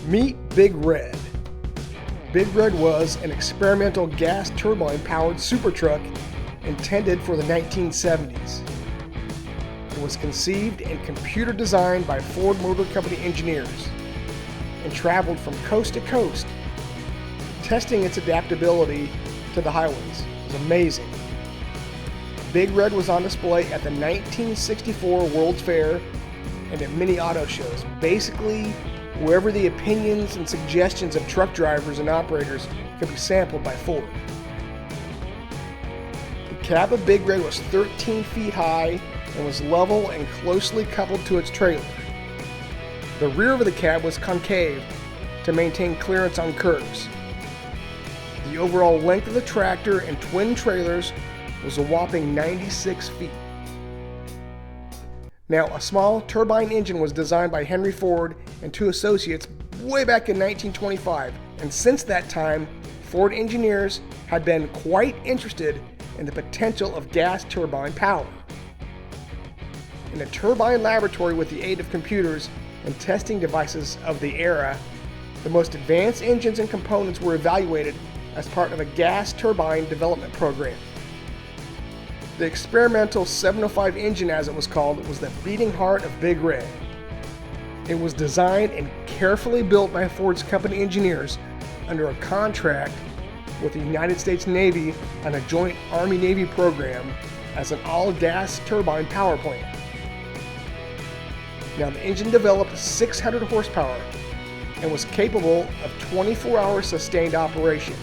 Meet Big Red. Big Red was an experimental gas turbine-powered super truck intended for the 1970s. It was conceived and computer designed by Ford Motor Company engineers and traveled from coast to coast, testing its adaptability to the highways. It was amazing. Big Red was on display at the 1964 World's Fair and at many auto shows, basically wherever the opinions and suggestions of truck drivers and operators could be sampled by Ford. The cab of Big Red was 13 feet high and was level and closely coupled to its trailer. The rear of the cab was concave to maintain clearance on curves. The overall length of the tractor and twin trailers was a whopping 96 feet. Now, a small turbine engine was designed by Henry Ford and two associates way back in 1925, and since that time, Ford engineers had been quite interested in the potential of gas turbine power. In a turbine laboratory with the aid of computers and testing devices of the era, the most advanced engines and components were evaluated as part of a gas turbine development program. The experimental 705 engine, as it was called, was the beating heart of Big Red. It was designed and carefully built by Ford's company engineers under a contract with the United States Navy on a joint Army-Navy program as an all-gas turbine power plant. Now, the engine developed 600 horsepower and was capable of 24-hour sustained operation.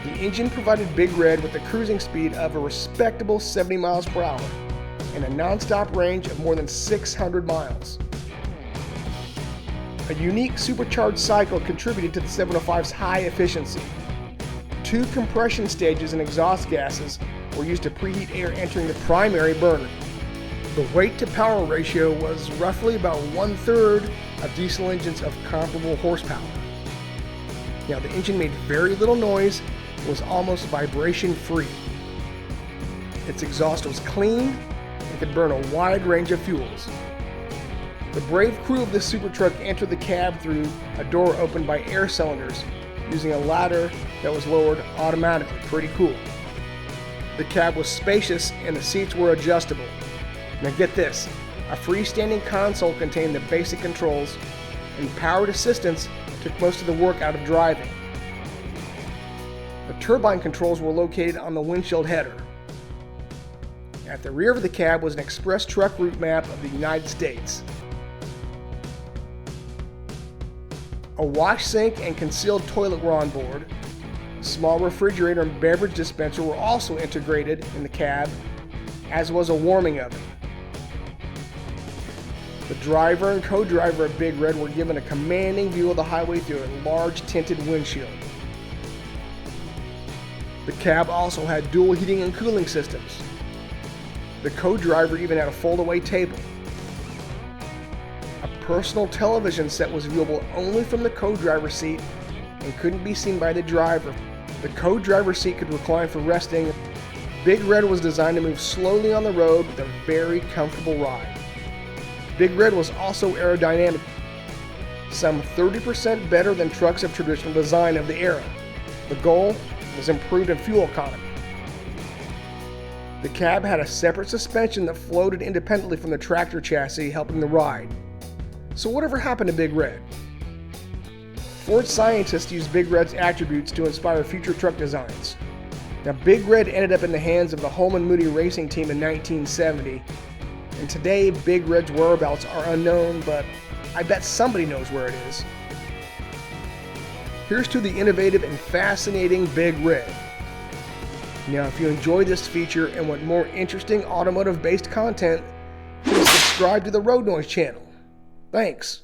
The engine provided Big Red with a cruising speed of a respectable 70 miles per hour and a non-stop range of more than 600 miles. A unique supercharged cycle contributed to the 705's high efficiency. Two compression stages and exhaust gases were used to preheat air entering the primary burner. The weight-to-power ratio was roughly about 1/3 of diesel engines of comparable horsepower. Now, the engine made very little noise and was almost vibration-free. Its exhaust was clean and could burn a wide range of fuels. The brave crew of this super truck entered the cab through a door opened by air cylinders using a ladder that was lowered automatically. Pretty cool. The cab was spacious and the seats were adjustable. Now get this, a freestanding console contained the basic controls, and powered assistance took most of the work out of driving. The turbine controls were located on the windshield header. At the rear of the cab was an express truck route map of the United States. A wash sink and concealed toilet were on board. A small refrigerator and beverage dispenser were also integrated in the cab, as was a warming oven. The driver and co-driver of Big Red were given a commanding view of the highway through a large tinted windshield. The cab also had dual heating and cooling systems. The co-driver even had a fold-away table. A personal television set was viewable only from the co-driver seat and couldn't be seen by the driver. The co-driver seat could recline for resting. Big Red was designed to move slowly on the road with a very comfortable ride. Big Red was also aerodynamic, some 30% better than trucks of traditional design of the era. The goal was improved in fuel economy. The cab had a separate suspension that floated independently from the tractor chassis, helping the ride. So whatever happened to Big Red? Ford scientists used Big Red's attributes to inspire future truck designs. Now, Big Red ended up in the hands of the Holman Moody Racing Team in 1970, and today Big Red's whereabouts are unknown, but I bet somebody knows where it is. Here's to the innovative and fascinating Big Red. Now, if you enjoyed this feature and want more interesting automotive-based content, please subscribe to the Road Noise channel. Thanks.